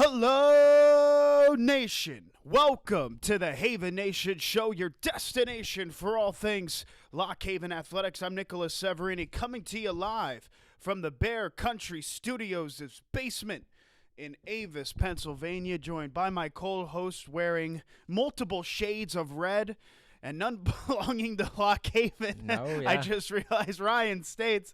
Hello, Nation. Welcome to the Haven Nation Show, your destination for all things Lock Haven Athletics. I'm Nicholas Severini, coming to you live from the Bear Country Studios' basement in Avis, Pennsylvania, joined by my co-host wearing multiple shades of red and none belonging to Lock Haven. I just realized Ryan States.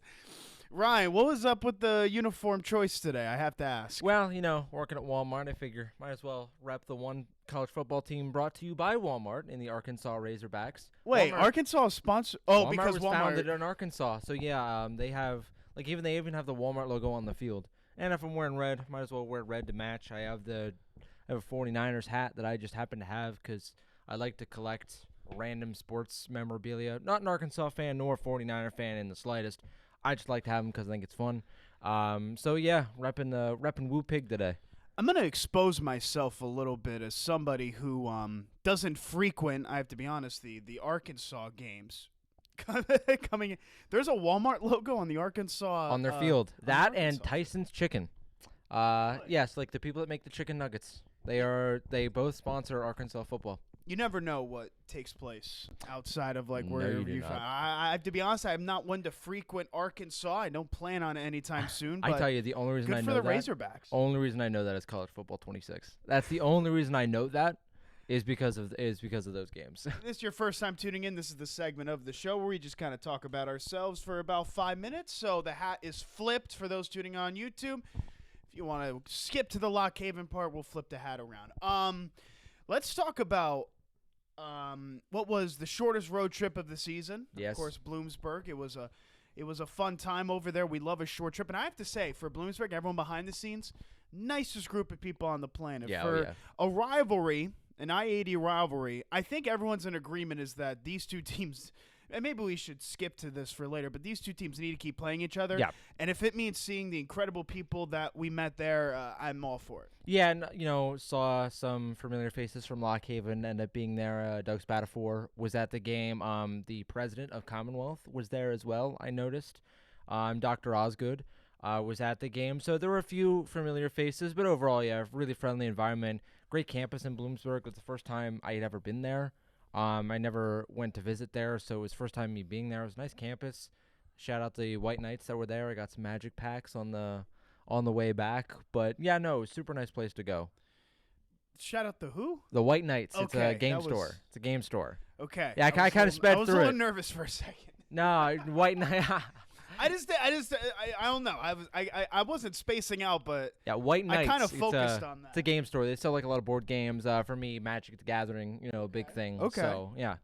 Ryan, what was up with the uniform choice today? I have to ask. Well, working at Walmart, I figure might as well rep the one college football team brought to you by Walmart in the Arkansas Razorbacks. Wait, Walmart, Arkansas sponsor? Oh, Walmart because was Walmart founded in Arkansas. So yeah, they have they even have the Walmart logo on the field. And if I'm wearing red, might as well wear red to match. I have a 49ers hat that I just happen to have because I like to collect random sports memorabilia. Not an Arkansas fan nor a 49er fan in the slightest. I just like to have them because I think it's fun. So yeah, repping Woo Pig today. I'm going to expose myself a little bit as somebody who doesn't frequent, I have to be honest, the Arkansas games. Coming in. There's a Walmart logo on the Arkansas on their field. That Arkansas. And Tyson's Chicken. Yes, like the people that make the chicken nuggets. They both sponsor Arkansas football. You never know what takes place outside of where you you find. I have to be honest, I'm not one to frequent Arkansas. I don't plan on it anytime soon. But I tell you, the only reason I know that. Good for the Razorbacks. Only reason I know that is college football 26. That's the only reason I know that is because of those games. If this is your first time tuning in, this is the segment of the show where we just kind of talk about ourselves for about 5 minutes. So the hat is flipped for those tuning on YouTube. If you want to skip to the Lock Haven part, we'll flip the hat around. Let's talk about what was the shortest road trip of the season. Yes. Of course, Bloomsburg. It was a fun time over there. We love a short trip. And I have to say, for Bloomsburg, everyone behind the scenes, nicest group of people on the planet. A rivalry, an I-80 rivalry, I think everyone's in agreement is that these two teams, and maybe we should skip to this for later, but these two teams need to keep playing each other. Yeah. And if it means seeing the incredible people that we met there, I'm all for it. Yeah, and saw some familiar faces from Lock Haven end up being there. Doug Spatafor was at the game. The president of Commonwealth was there as well, I noticed. Dr. Osgood was at the game. So there were a few familiar faces, but overall, yeah, really friendly environment. Great campus in Bloomsburg. It was the first time I had ever been there. I never went to visit there, so it was the first time me being there. It was a nice campus. Shout out the White Knights that were there. I got some magic packs on the way back. But, yeah, no, it was a super nice place to go. Shout out the who? The White Knights. Okay, it's a game store. It's a game store. Okay. Yeah, I kind of sped through it. I was a little nervous for a second. No, White Knight. I don't know. I wasn't spacing out, but yeah, White Knights. I kind of focused on that. It's a game store. They sell like a lot of board games. For me, Magic the Gathering, a big thing. Okay. So yeah,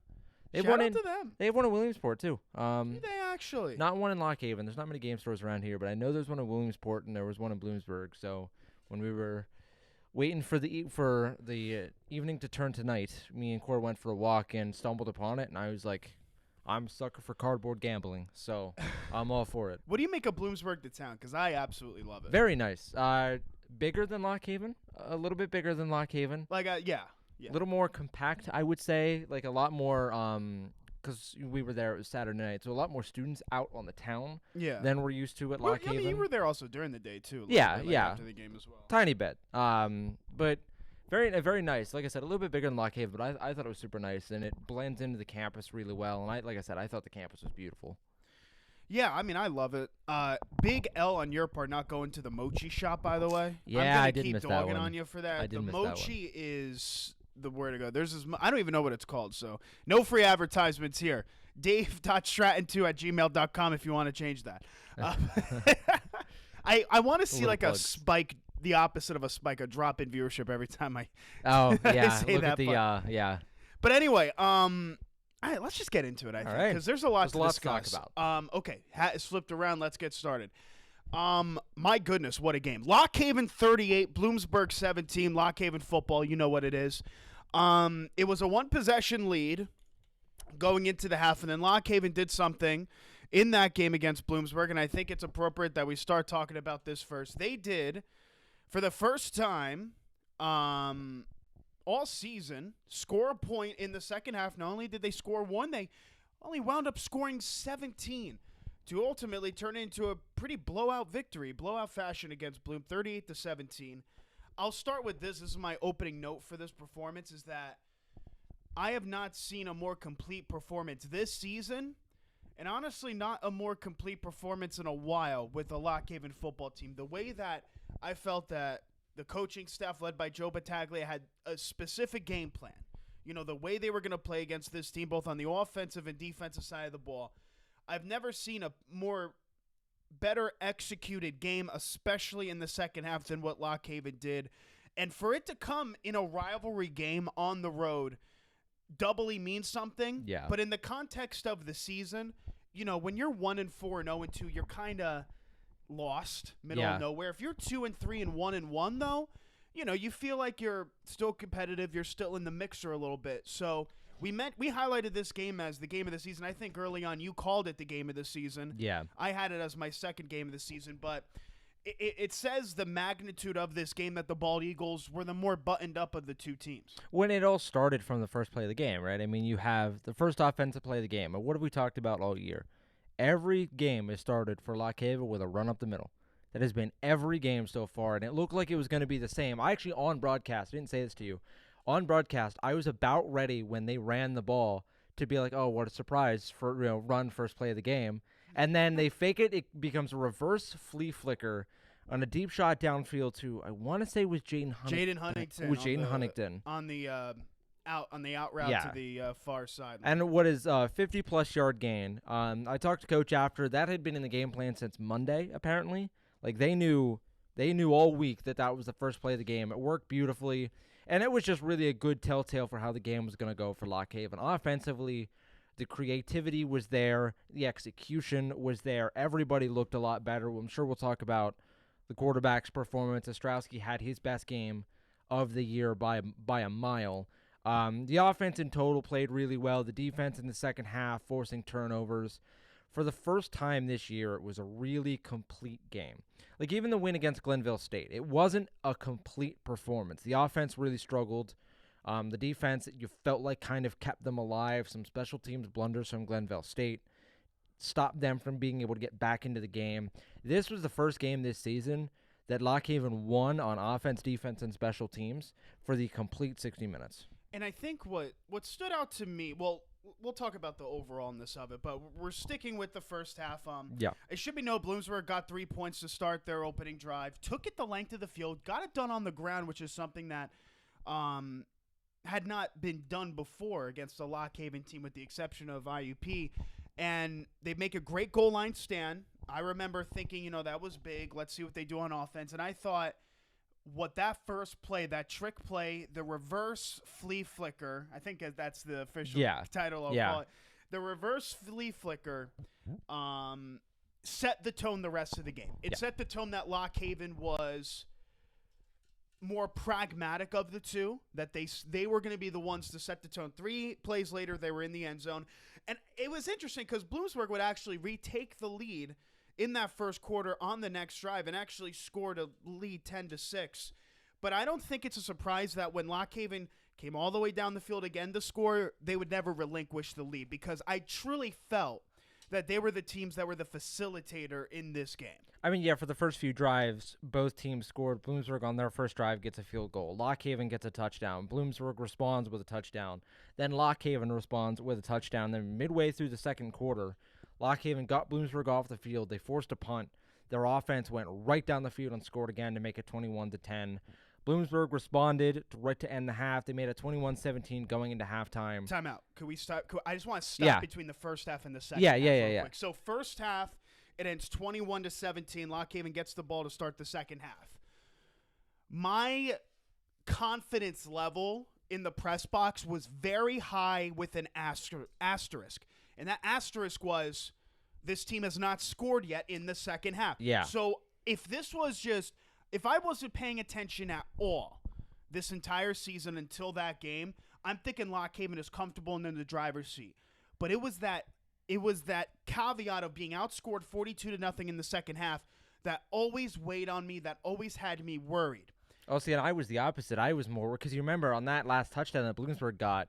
Shout out to them. They have one in Williamsport too. Did they actually? Not one in Lock Haven. There's not many game stores around here, but I know there's one in Williamsport and there was one in Bloomsburg. So when we were waiting for the evening to turn to night, me and Cor went for a walk and stumbled upon it, and I was like, I'm a sucker for cardboard gambling, so I'm all for it. What do you make of Bloomsburg, the town? Because I absolutely love it. Very nice. Bigger than Lock Haven. A little bit bigger than Lock Haven. Yeah. A little more compact, I would say. Like a lot more, because we were there, it was Saturday night, so a lot more students out on the town than we're used to at Lock Haven. I mean, you were there also during the day, too. After the game as well. Tiny bit. But very nice. Like I said, a little bit bigger than Lock Haven, but I thought it was super nice, and it blends into the campus really well. And like I said, I thought the campus was beautiful. Yeah, I mean, I love it. Big L on your part not going to the mochi shop, by the way. Yeah, I did miss that one. keep dogging on you for that. The mochi is the word to go. I don't even know what it's called, so no free advertisements here. Dave.stratton2@gmail.com if you want to change that. I want to see like a spike. The opposite of a spike, a drop in viewership every time I say look that. But anyway, all right, let's just get into it, I think, because there's a lot to discuss. To talk about. Okay, hat is flipped around. Let's get started. My goodness, what a game. Lock Haven 38, Bloomsburg 17, Lock Haven football, you know what it is. It was a one-possession lead going into the half, and then Lock Haven did something in that game against Bloomsburg, and I think it's appropriate that we start talking about this first. They did, for the first time all season, score a point in the second half. Not only did they score one, they only wound up scoring 17 to ultimately turn into a pretty blowout victory, blowout fashion against Bloom, 38-17. I'll start with this. This is my opening note for this performance, is that I have not seen a more complete performance this season, and honestly not a more complete performance in a while with the Lock Haven football team. The way that I felt that the coaching staff led by Joe Battaglia had a specific game plan. You know, the way they were going to play against this team, both on the offensive and defensive side of the ball. I've never seen a more better executed game, especially in the second half, than what Lock Haven did. And for it to come in a rivalry game on the road doubly means something. Yeah. But in the context of the season, you know, when you're 1-4 and 0-2, you're kind of lost, middle of nowhere. If you're 2-3 and 1-1, though, you know, you feel like you're still competitive. You're still in the mixer a little bit. So we highlighted this game as the game of the season. I think early on you called it the game of the season. Yeah. I had it as my second game of the season, but it says the magnitude of this game that the Bald Eagles were the more buttoned up of the two teams. When it all started from the first play of the game, right? I mean, you have the first offensive play of the game. And what have we talked about all year? Every game has started for Lock Haven with a run up the middle. That has been every game so far, and it looked like it was going to be the same. I actually, on broadcast, I didn't say this to you. On broadcast, I was about ready when they ran the ball to be like, oh, what a surprise for, you know, run first play of the game. And then they fake it. It becomes a reverse flea flicker on a deep shot downfield to, I want to say it was Jaden Huntington. It was Jaden Huntington. On the out route to the far side. And what is 50-plus yard gain. I talked to Coach after. That had been in the game plan since Monday, apparently. Like, they knew all week that was the first play of the game. It worked beautifully. And it was just really a good telltale for how the game was going to go for Lock Haven. Offensively, the creativity was there. The execution was there. Everybody looked a lot better. I'm sure we'll talk about the quarterback's performance. Ostrowski had his best game of the year by a mile. The offense in total played really well. The defense in the second half, forcing turnovers. For the first time this year, it was a really complete game. Like, even the win against Glenville State, it wasn't a complete performance. The offense really struggled. The defense, you felt like, kind of kept them alive. Some special teams blunders from Glenville State stopped them from being able to get back into the game. This was the first game this season that Lock Haven won on offense, defense, and special teams for the complete 60 minutes. And I think what stood out to me, well, we'll talk about the overallness of it, but we're sticking with the first half. It should be noted, Bloomsburg got 3 points to start their opening drive, took it the length of the field, got it done on the ground, which is something that had not been done before against the Lock Haven team, with the exception of IUP. And they make a great goal line stand. I remember thinking, you know, that was big. Let's see what they do on offense. And I thought, what that first play, that trick play, the reverse flea flicker, I think that's the official title I'll call it. The reverse flea flicker set the tone the rest of the game. It set the tone that Lock Haven was more pragmatic of the two, that they were going to be the ones to set the tone. 3 plays later, they were in the end zone. And it was interesting because Bloomsburg would actually retake the lead in that first quarter on the next drive and actually scored a lead 10-6. But I don't think it's a surprise that when Lock Haven came all the way down the field again to score, they would never relinquish the lead, because I truly felt that they were the teams that were the facilitator in this game. I mean, yeah, for the first few drives, both teams scored. Bloomsburg on their first drive gets a field goal. Lock Haven gets a touchdown. Bloomsburg responds with a touchdown. Then Lock Haven responds with a touchdown. Then midway through the second quarter, Lock Haven got Bloomsburg off the field. They forced a punt. Their offense went right down the field and scored again to make it 21-10. Bloomsburg responded right to end the half. They made it 21-17 going into halftime. Timeout. Could we stop? I just want to stop between the first half and the second half. Yeah. So first half, it ends 21-17. Lock Haven gets the ball to start the second half. My confidence level in the press box was very high with an asterisk. And that asterisk was, this team has not scored yet in the second half. Yeah. So if I wasn't paying attention at all this entire season until that game, I'm thinking Lock Haven is comfortable and in the driver's seat. But it was that caveat of being outscored 42-0 in the second half that always weighed on me, that always had me worried. Oh, see, and I was the opposite. I was more, because you remember on that last touchdown that Bloomsburg got,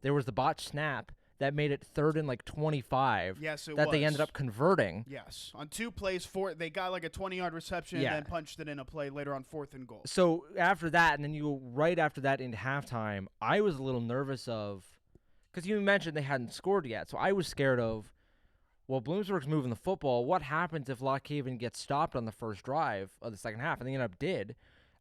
there was the botched snap. that made it 3rd and like 25. Yes, it that was. they ended up converting. Yes, on 2 plays, they got like a 20-yard reception Yeah. and then punched it in a play later on 4th and goal. So after that, and then you go right after that into halftime, I was a little nervous because you mentioned they hadn't scored yet, so I was scared of, well, Bloomsburg's moving the football. What happens if Lock Haven gets stopped on the first drive of the second half? And they ended up did.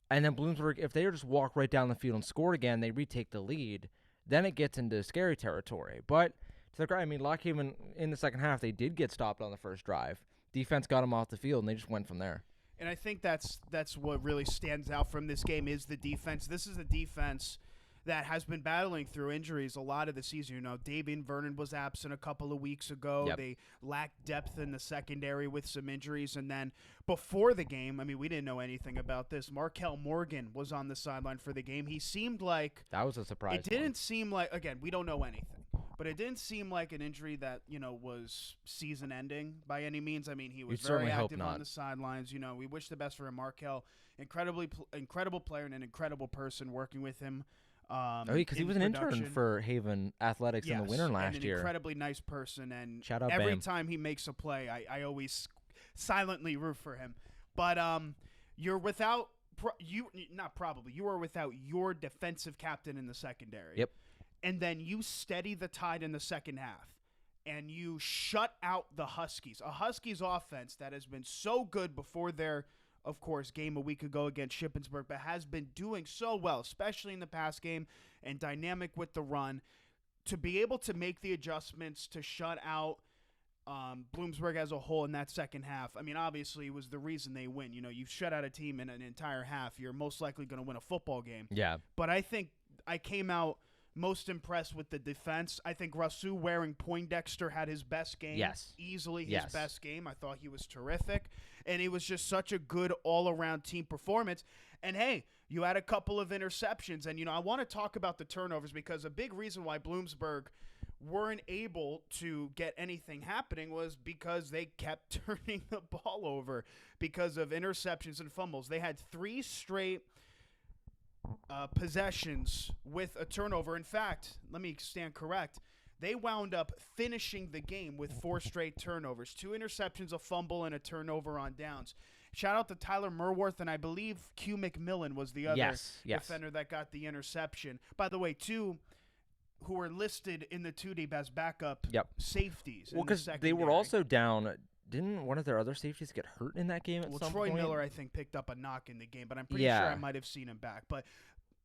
And then Bloomsburg, if they just walk right down the field and score again, they retake the lead. Then it gets into scary territory. But Lock Haven in the second half, they did get stopped on the first drive. Defense got them off the field, and they just went from there. And I think that's what really stands out from this game is the defense. This is a defense that has been battling through injuries a lot of the season. You know, Davian Vernon was absent a couple of weeks ago. Yep. They lacked depth in the secondary with some injuries. And then before the game, I mean, we didn't know anything about this. Markel Morgan was on the sideline for the game. He seemed like... That was a surprise. It didn't seem like... Again, we don't know anything. But it didn't seem like an injury that, was season-ending by any means. I mean, he was very active on the sidelines. We wish the best for him. Markel, incredible player and an incredible person working with him. Because he was an intern for Haven Athletics in the winter last year. An incredibly nice person, and shout out every Bam. time he makes a play, I always silently root for him. But you're without you were without your defensive captain in the secondary. Yep. And then you steady the tide in the second half, and you shut out the Huskies, a Huskies offense that has been so good before their, of course, game a week ago against Shippensburg, but has been doing so well, especially in the pass game and dynamic with the run, to be able to make the adjustments to shut out Bloomsburg as a whole in that second half. I mean, obviously, it was the reason they win. You shut out a team in an entire half, you're most likely going to win a football game. Yeah. But I think I came out most impressed with the defense. I think Rasu wearing Poindexter had his best game. Yes. Easily his best game. I thought he was terrific. And it was just such a good all-around team performance. And, hey, you had a couple of interceptions. And, I want to talk about the turnovers because a big reason why Bloomsburg weren't able to get anything happening was because they kept turning the ball over because of interceptions and fumbles. They had 3 straight possessions with a turnover. In fact, let me stand correct. They wound up finishing the game with 4 straight turnovers, 2 interceptions, a fumble, and a turnover on downs. Shout out to Tyler Merworth, and I believe Q McMillan was the other defender that got the interception. By the way, 2 who were listed in the 2 deep as backup safeties. Well, because they were also down. Didn't one of their other safeties get hurt in that game at some Troy point? Miller, I think, picked up a knock in the game, but I'm pretty sure I might have seen him back. But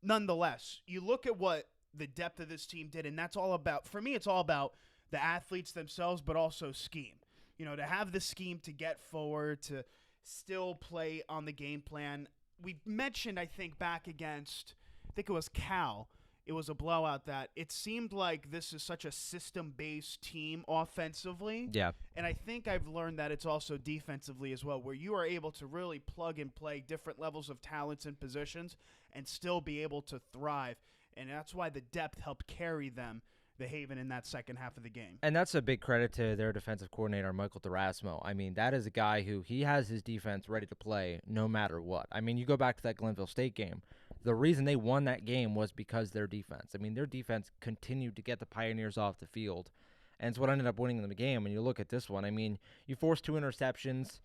nonetheless, you look at what the depth of this team did, and that's all about, for me, it's all about the athletes themselves, but also scheme. To have the scheme to get forward, to still play on the game plan. We mentioned, I think, back against, I think it was Cal, it was a blowout that it seemed like this is such a system-based team offensively. Yeah. And I think I've learned that it's also defensively as well, where you are able to really plug and play different levels of talents and positions and still be able to thrive. And that's why the depth helped carry them, the Haven, in that second half of the game. And that's a big credit to their defensive coordinator, Michael Durasmo. I mean, that is a guy who he has his defense ready to play no matter what. I mean, you go back to that Glenville State game. The reason they won that game was because their defense. I mean, their defense continued to get the Pioneers off the field, and it's what ended up winning them the game. And you look at this one, I mean, you forced 2 interceptions.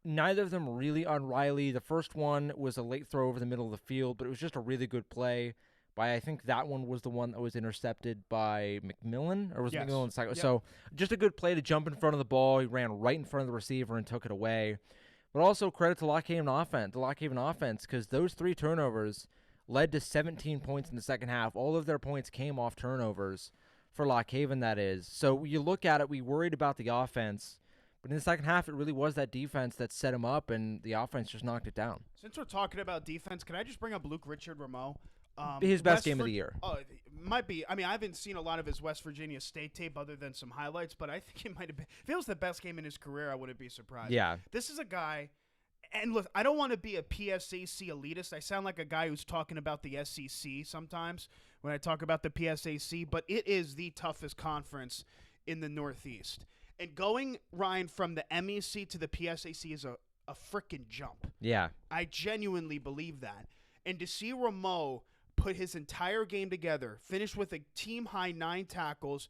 Neither of them really on Riley. The first one was a late throw over the middle of the field, but it was just a really good play. I think that one was the one that was intercepted by McMillan, or was McMillan the second? Yep. So just a good play to jump in front of the ball. He ran right in front of the receiver and took it away. But also credit to the Lock Haven offense, because those 3 turnovers led to 17 points in the second half. All of their points came off turnovers for Lock Haven, that is. So you look at it, we worried about the offense, but in the second half, it really was that defense that set him up, and the offense just knocked it down. Since we're talking about defense, can I just bring up Luke Richard Rameau? His best game of the year. Oh, it might be. I mean, I haven't seen a lot of his West Virginia State tape other than some highlights, but I think it might have been. If it was the best game in his career, I wouldn't be surprised. Yeah. This is a guy, and look, I don't want to be a PSAC elitist. I sound like a guy who's talking about the SEC sometimes when I talk about the PSAC, but it is the toughest conference in the Northeast. And going, Ryan, from the MEC to the PSAC is a freaking jump. Yeah. I genuinely believe that. And to see Rameau put his entire game together, finished with a team-high 9 tackles,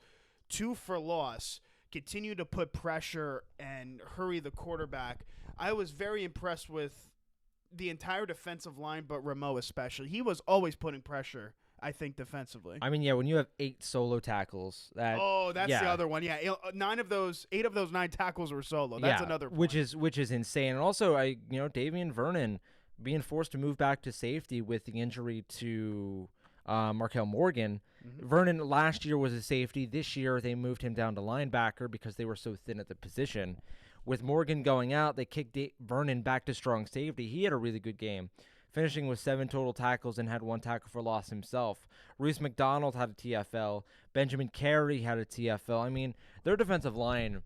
2 for loss, continue to put pressure and hurry the quarterback. I was very impressed with the entire defensive line, but Ramo especially. He was always putting pressure, I think, defensively. I mean, yeah, when you have 8 solo tackles, that's the other one. Yeah, 8 of those 9 tackles were solo. That's another point. which is insane. And also, Davian Vernon being forced to move back to safety with the injury to Markel Morgan. Mm-hmm. Vernon last year was a safety. This year they moved him down to linebacker because they were so thin at the position. With Morgan going out, they kicked Vernon back to strong safety. He had a really good game, finishing with 7 total tackles and had 1 tackle for loss himself. Reese McDonald had a TFL. Benjamin Carey had a TFL. I mean, their defensive line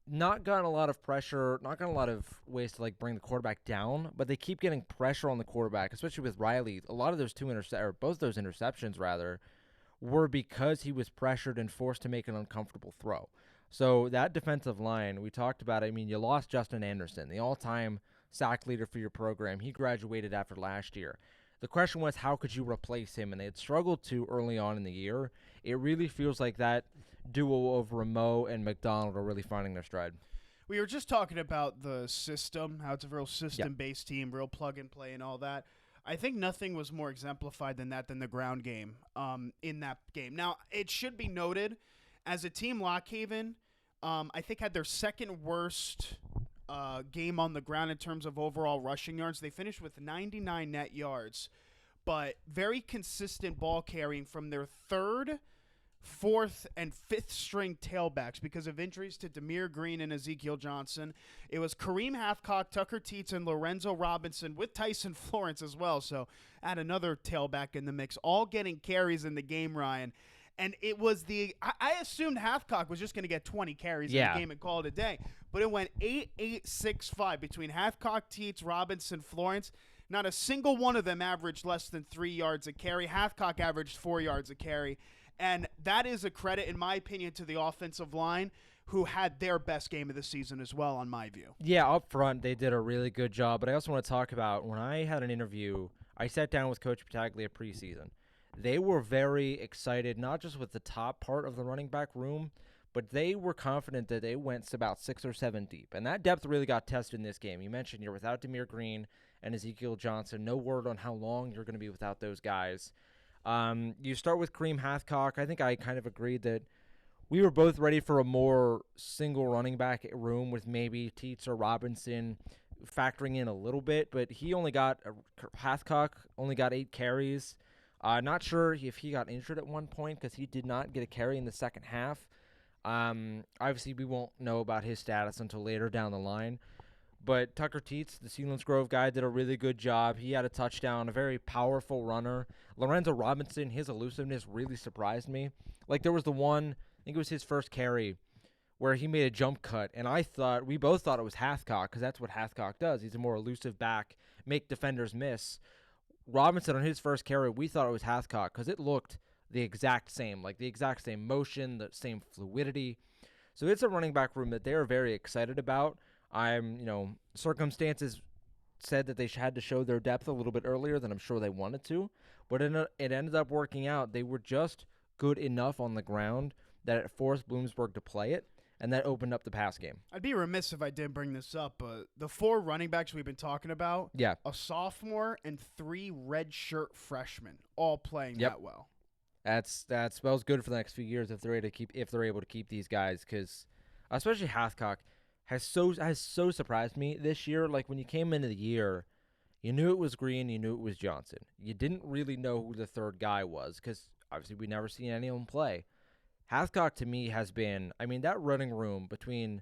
not gotten a lot of pressure, not gotten a lot of ways to bring the quarterback down, but they keep getting pressure on the quarterback, especially with Riley. A lot of those both those interceptions rather, were because he was pressured and forced to make an uncomfortable throw. So that defensive line, we talked about it. I mean, you lost Justin Anderson, the all-time sack leader for your program. He graduated after last year. The question was, how could you replace him? And they had struggled to early on in the year. It really feels like that duo of Ramo and McDonald are really finding their stride. We were just talking about the system, how it's a real system-based team, real plug-and-play and all that. I think nothing was more exemplified than the ground game in that game. Now, it should be noted, as a team, Lock Haven, I think had their second worst game on the ground in terms of overall rushing yards. They finished with 99 net yards, but very consistent ball carrying from their 3rd, 4th, and 5th string tailbacks because of injuries to Demir Green and Ezekiel Johnson. It was Kareem Hathcock, Tucker Teets, and Lorenzo Robinson with Tyson Florence as well. So add another tailback in the mix, all getting carries in the game, Ryan. And it was I assumed Hathcock was just going to get 20 carries in the game and call it a day. But it went 8-8-6-5 between Hathcock, Teets, Robinson, Florence. Not a single one of them averaged less than 3 yards a carry. Hathcock averaged 4 yards a carry. And that is a credit, in my opinion, to the offensive line, who had their best game of the season as well, on my view. Yeah, up front, they did a really good job. But I also want to talk about when I had an interview, I sat down with Coach Pataglia preseason. They were very excited, not just with the top part of the running back room, but they were confident that they went about 6 or 7 deep. And that depth really got tested in this game. You mentioned you're without Demir Green and Ezekiel Johnson. No word on how long you're going to be without those guys. You start with Kareem Hathcock. I think I kind of agreed that we were both ready for a more single running back room with maybe Teets or Robinson factoring in a little bit, but Hathcock only got 8 carries. Not sure if he got injured at one point because he did not get a carry in the second half. Obviously, we won't know about his status until later down the line. But Tucker Teets, the Selinsgrove guy, did a really good job. He had a touchdown, a very powerful runner. Lorenzo Robinson, his elusiveness really surprised me. There was the one, I think it was his first carry, where he made a jump cut, and we both thought it was Hathcock because that's what Hathcock does. He's a more elusive back, make defenders miss. Robinson, on his first carry, we thought it was Hathcock because it looked the exact same, the exact same motion, the same fluidity. So it's a running back room that they're very excited about. Circumstances said that they had to show their depth a little bit earlier than I'm sure they wanted to, but it ended up working out. They were just good enough on the ground that it forced Bloomsburg to play it, and that opened up the pass game. I'd be remiss if I didn't bring this up, but the 4 running backs we've been talking about, a sophomore and 3 redshirt freshmen, all playing that well. That spells good for the next few years if they're able to keep these guys, because especially Hathcock has so surprised me this year. When you came into the year, you knew it was Green, you knew it was Johnson. You didn't really know who the third guy was because obviously we never seen any of them play. Hathcock to me has been, that running room between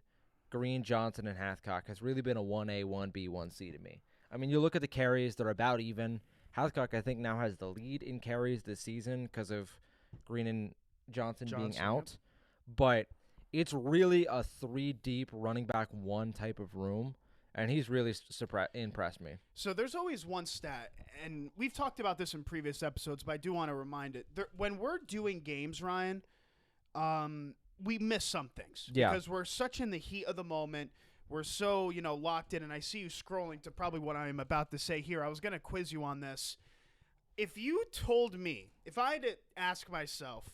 Green, Johnson, and Hathcock has really been a 1A, 1B, 1C to me. You look at the carries, they're about even. Hathcock, I think, now has the lead in carries this season because of Green and Johnson being out. But it's really a 3-deep running back 1 type of room, and he's really impressed me. So there's always one stat, and we've talked about this in previous episodes, but I do want to remind it. When we're doing games, Ryan, we miss some things. Yeah. Because we're such in the heat of the moment. We're so, locked in, and I see you scrolling to probably what I am about to say here. I was going to quiz you on this. If you told me, if I had to ask myself,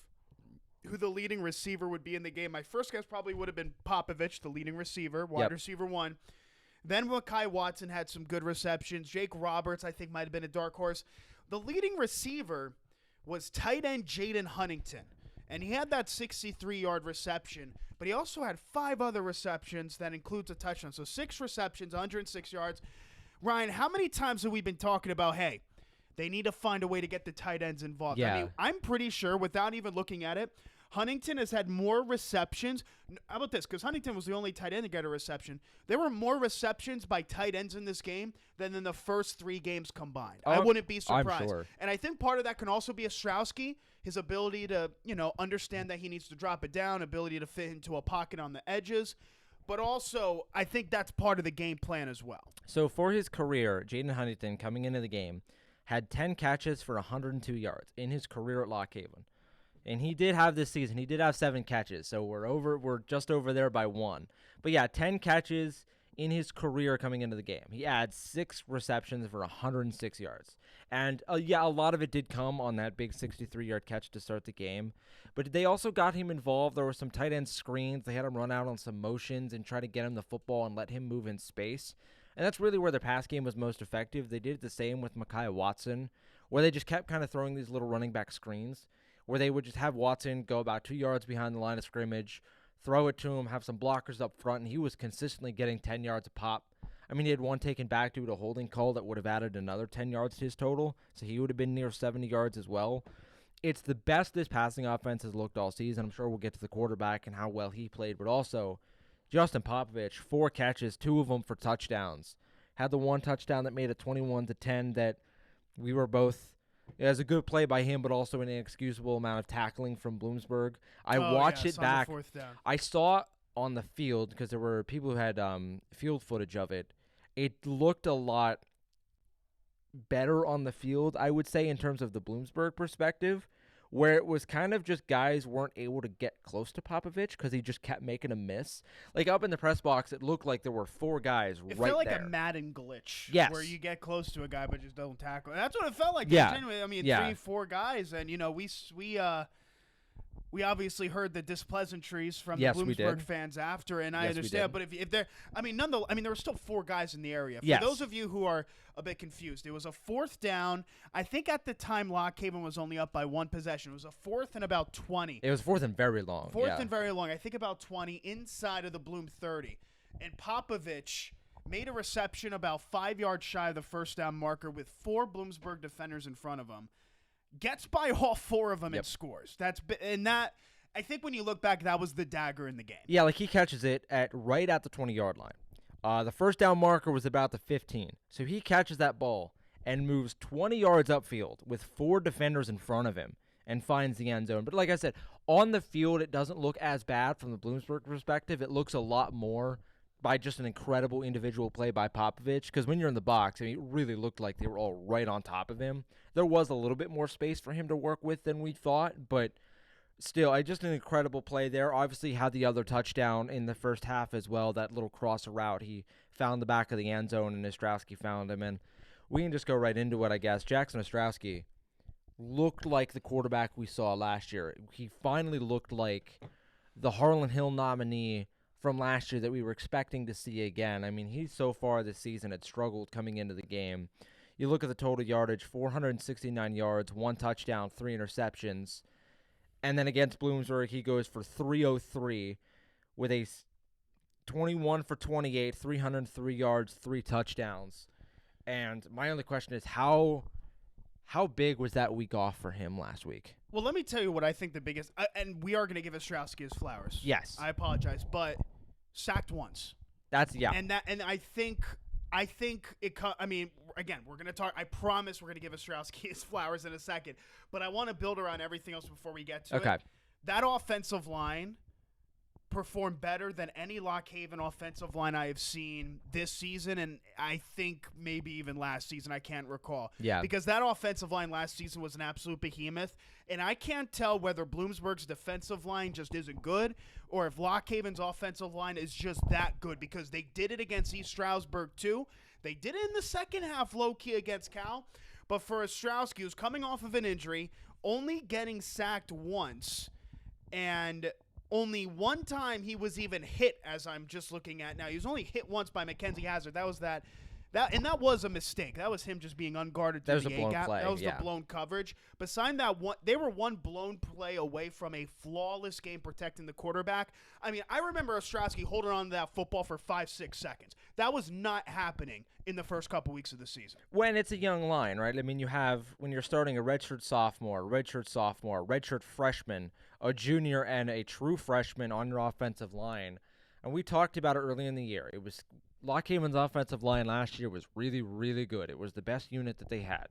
who the leading receiver would be in the game, my first guess probably would have been Popovich, the leading receiver, wide receiver one. Then Mekhi Watson had some good receptions. Jake Roberts, I think, might have been a dark horse. The leading receiver was tight end Jaden Huntington, and he had that 63-yard reception, but he also had 5 other receptions that includes a touchdown. So 6 receptions, 106 yards. Ryan, how many times have we been talking about, hey, they need to find a way to get the tight ends involved? Yeah. I mean, I'm pretty sure, without even looking at it, Huntington has had more receptions. How about this? Because Huntington was the only tight end to get a reception. There were more receptions by tight ends in this game than in the first 3 games combined. I wouldn't be surprised. I'm sure. And I think part of that can also be Ostrowski, his ability to, understand that he needs to drop it down, ability to fit into a pocket on the edges. But also, I think that's part of the game plan as well. So for his career, Jaden Huntington, coming into the game, had 10 catches for 102 yards in his career at Lock Haven. And he did have this season. He did have 7 catches, so we're just over there by 1. But yeah, 10 catches in his career coming into the game. He had 6 receptions for 106 yards. And a lot of it did come on that big 63-yard catch to start the game. But they also got him involved. There were some tight end screens. They had him run out on some motions and try to get him the football and let him move in space. And that's really where their pass game was most effective. They did the same with Mekhi Watson, where they just kept kind of throwing these little running back screens, where they would just have Watson go about 2 yards behind the line of scrimmage, throw it to him, have some blockers up front, and he was consistently getting 10 yards a pop. I mean, he had one taken back due to a holding call that would have added another 10 yards to his total, so he would have been near 70 yards as well. It's the best this passing offense has looked all season. I'm sure we'll get to the quarterback and how well he played, but also Justin Popovich, 4 catches, 2 of them for touchdowns. Had the one touchdown that made it 21-10 that we were both... It was a good play by him, but also an inexcusable amount of tackling from Bloomsburg. I watched it back. I saw on the field, because there were people who had field footage of it. It looked a lot better on the field, I would say, in terms of the Bloomsburg perspective, where it was kind of just guys weren't able to get close to Popovich because he just kept making a miss. Like up in the press box, it looked like there were 4 guys right there. It felt like a Madden glitch, where you get close to a guy but just don't tackle. That's what it felt like. Yeah. Genuinely. I mean, 3-4 guys, and we obviously heard the displeasantries from the Bloomsburg fans after, and I understand. But if there, there were still 4 guys in the area. For those of you who are a bit confused, it was a 4th down. I think at the time Lock Haven was only up by 1 possession. It was a 4th and about 20. It was 4th and very long. 4th and very long. I think about 20 inside of the Bloom 30, and Popovich made a reception about 5 yards shy of the first down marker with 4 Bloomsburg defenders in front of him. Gets by all 4 of them and scores. I think when you look back, that was the dagger in the game. Yeah, like he catches it right at the 20-yard line. The first down marker was about the 15. So he catches that ball and moves 20 yards upfield with 4 defenders in front of him and finds the end zone. But like I said, on the field, it doesn't look as bad from the Bloomsburg perspective. It looks a lot more by just an incredible individual play by Popovich, because when you're in the box, I mean, it really looked like they were all right on top of him. There was a little bit more space for him to work with than we thought, but still, just an incredible play there. Obviously had the other touchdown in the first half as well, that little crosser route. He found the back of the end zone, and Ostrowski found him, and we can just go right into it, I guess. Jackson Ostrowski looked like the quarterback we saw last year. He finally looked like the Harlan Hill nominee from last year that we were expecting to see again. I mean, he so far this season had struggled coming into the game. You look at the total yardage, 469 yards, 1 touchdown, 3 interceptions. And then against Bloomsburg, he goes for 303 with a 21 for 28, 303 yards, 3 touchdowns. And my only question is, how big was that week off for him last week? Well, let me tell you what I think the biggest and we are going to give Ostrowski his flowers. Yes. I apologize, but sacked once. And I think again, we're going to talk. I promise we're going to give Ostrowski his flowers in a second, but I want to build around everything else before we get to it. That offensive line performed better than any Lock Haven offensive line I have seen this season, and I think maybe even last season. I can't recall. Yeah. Because that offensive line last season was an absolute behemoth, and I can't tell whether Bloomsburg's defensive line just isn't good or if Lock Haven's offensive line is just that good, because they did it against East Stroudsburg too. They did it in the second half low-key against Cal, but for Ostrowski, who's coming off of an injury, only getting sacked once, and only one time he was even hit, as I'm just looking at now. He was only hit once by Mackenzie Hazard. That was that was a mistake. That was him just being unguarded through the A-gap. That was the blown coverage. Beside that one, they were one blown play away from a flawless game protecting the quarterback. I mean, I remember Ostrowski holding on to that football for 5-6 seconds. That was not happening in the first couple weeks of the season. When it's a young line, right? I mean, when you're starting a redshirt freshman, a junior, and a true freshman on your offensive line. And we talked about it early in the year. It was Lock Haven's offensive line last year was really, really good. It was the best unit that they had.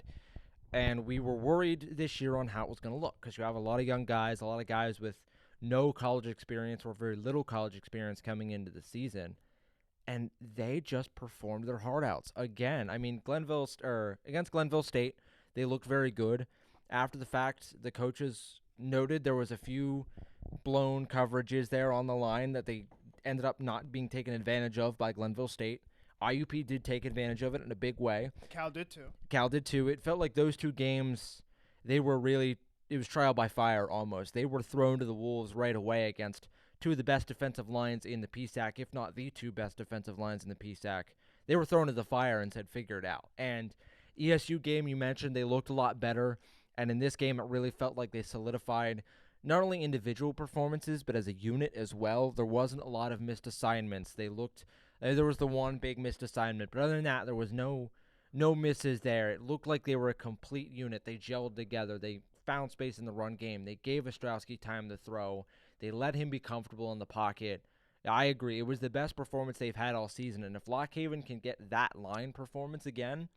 And we were worried this year on how it was going to look because you have a lot of young guys, a lot of guys with no college experience or very little college experience coming into the season. And they just performed their heart outs. Again, I mean, against Glenville State, they looked very good. After the fact, the coaches noted there was a few blown coverages there on the line that they ended up not being taken advantage of by Glenville State. IUP did take advantage of it in a big way. Cal did too. It felt like those two games, it was trial by fire almost. They were thrown to the wolves right away against two of the best defensive lines in the PSAC, if not the two best defensive lines in the PSAC. They were thrown to the fire and said, figure it out. And ESU game, you mentioned, they looked a lot better. And in this game, it really felt like they solidified not only individual performances, but as a unit as well. There wasn't a lot of missed assignments. There was the one big missed assignment, but other than that, there was no misses there. It looked like they were a complete unit. They gelled together. They found space in the run game. They gave Ostrowski time to throw. They let him be comfortable in the pocket. I agree. It was the best performance they've had all season, and if Lock Haven can get that line performance again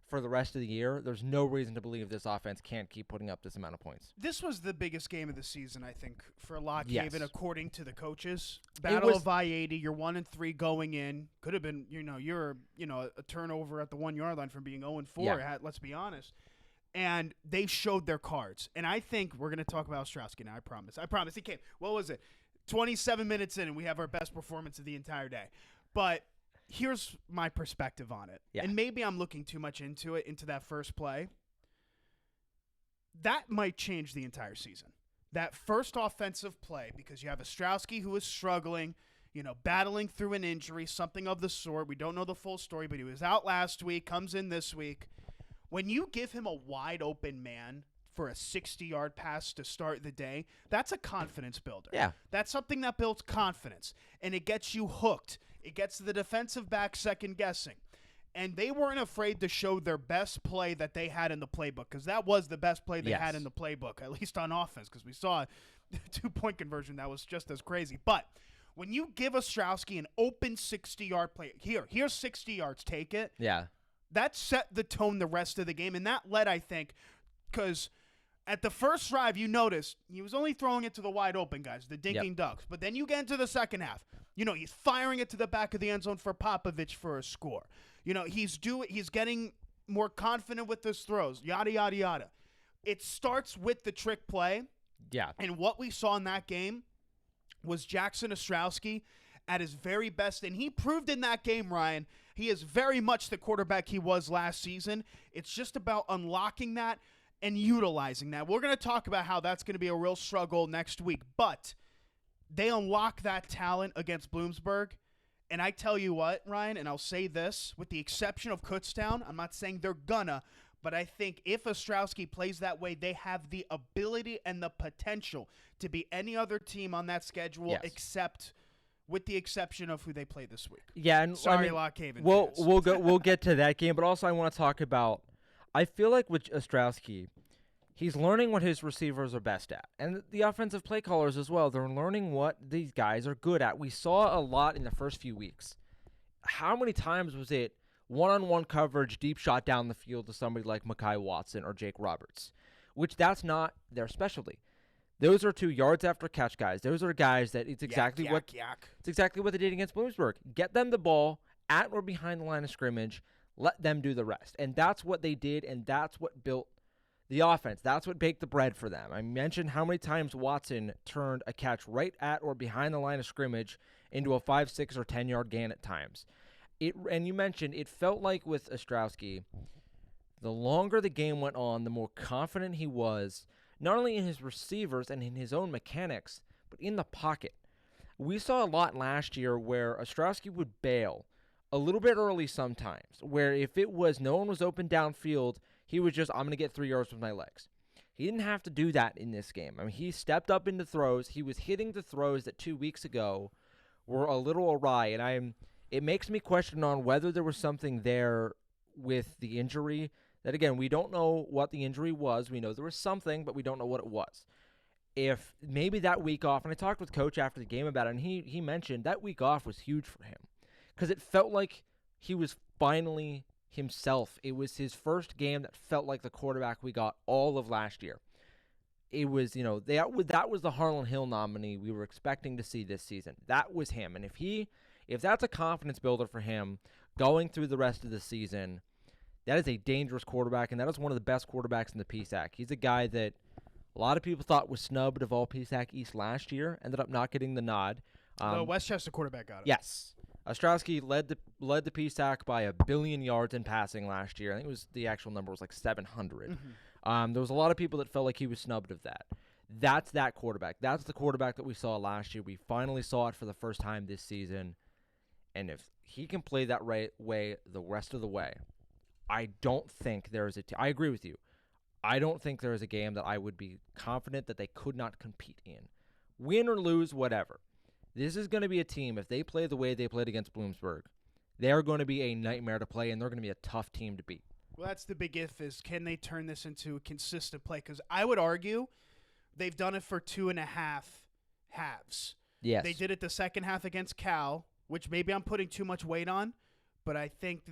for the rest of the year, there's no reason to believe this offense can't keep putting up this amount of points. This was the biggest game of the season, I think, for Lock Yes. Haven, according to the coaches. Battle of I-80, you're 1-3 going in. Could have been, you're a turnover at the 1 yard line from being 0-4. Yeah. Let's be honest. And they showed their cards. And I think we're going to talk about Ostrowski now. I promise. He came. What was it? 27 minutes in, and we have our best performance of the entire day. But here's my perspective on it. Yeah. And maybe I'm looking too much into that first play. That might change the entire season. That first offensive play, because you have Ostrowski who is struggling, battling through an injury, something of the sort. We don't know the full story, but he was out last week, comes in this week. When you give him a wide open man for a 60-yard pass to start the day, that's a confidence builder. Yeah. That's something that builds confidence, and it gets you hooked. It gets the defensive back second-guessing. And they weren't afraid to show their best play that they had in the playbook, because that was the best play they had in the playbook, at least on offense, because we saw a 2-point conversion that was just as crazy. But when you give Ostrowski an open 60-yard play, here's 60 yards, take it. Yeah. That set the tone the rest of the game, and that led, I think, because at the first drive, you noticed he was only throwing it to the wide open guys, the dinking ducks. But then you get into the second half. He's firing it to the back of the end zone for Popovich for a score. He's getting more confident with his throws, yada, yada, yada. It starts with the trick play. Yeah. And what we saw in that game was Jackson Ostrowski at his very best. And he proved in that game, Ryan, he is very much the quarterback he was last season. It's just about unlocking that and utilizing that. We're going to talk about how that's going to be a real struggle next week. But they unlock that talent against Bloomsburg. And I tell you what, Ryan, and I'll say this, with the exception of Kutztown, I'm not saying they're gonna, but I think if Ostrowski plays that way, they have the ability and the potential to be any other team on that schedule, except with the exception of who they play this week. Yeah, and sorry, Lock Haven. We'll get to that game, but also I want to talk about. I feel like with Ostrowski, he's learning what his receivers are best at, and the offensive play callers as well. They're learning what these guys are good at. We saw a lot in the first few weeks. How many times was it one-on-one coverage, deep shot down the field to somebody like Mekhi Watson or Jake Roberts, which that's not their specialty. Those are 2 yards after catch guys. Those are guys that it's exactly what they did against Bloomsburg. Get them the ball at or behind the line of scrimmage. Let them do the rest. And that's what they did, and that's what built the offense. That's what baked the bread for them. I mentioned how many times Watson turned a catch right at or behind the line of scrimmage into a 5, 6, or 10-yard gain at times. And you mentioned it felt like with Ostrowski, the longer the game went on, the more confident he was, not only in his receivers and in his own mechanics, but in the pocket. We saw a lot last year where Ostrowski would bail a little bit early sometimes, where if it was no one was open downfield, he was just, I'm going to get 3 yards with my legs. He didn't have to do that in this game. I mean, he stepped up into throws. He was hitting the throws that 2 weeks ago were a little awry, and it makes me question on whether there was something there with the injury. That, again, we don't know what the injury was. We know there was something, but we don't know what it was. If maybe that week off, and I talked with Coach after the game about it, and he mentioned that week off was huge for him because it felt like he was finally himself. It was his first game that felt like the quarterback we got all of last year. It was, that was the Harlan Hill nominee we were expecting to see this season. That was him. And if that's a confidence builder for him going through the rest of the season, that is a dangerous quarterback, and that is one of the best quarterbacks in the PSAC. He's a guy that a lot of people thought was snubbed of all PSAC East last year, ended up not getting the nod. The Westchester quarterback got it. Yes. Ostrowski led the PSAC by 1 billion yards in passing last year. I think the actual number was like 700. Mm-hmm. There was a lot of people that felt like he was snubbed of that. That's that quarterback. That's the quarterback that we saw last year. We finally saw it for the first time this season. And if he can play that right way the rest of the way, I don't think there is I agree with you. I don't think there is a game that I would be confident that they could not compete in. Win or lose, whatever. This is going to be a team, if they play the way they played against Bloomsburg, they're going to be a nightmare to play, and they're going to be a tough team to beat. Well, that's the big if, is can they turn this into a consistent play? Because I would argue they've done it for 2.5 halves. Yes. They did it the second half against Cal, which maybe I'm putting too much weight on, but I think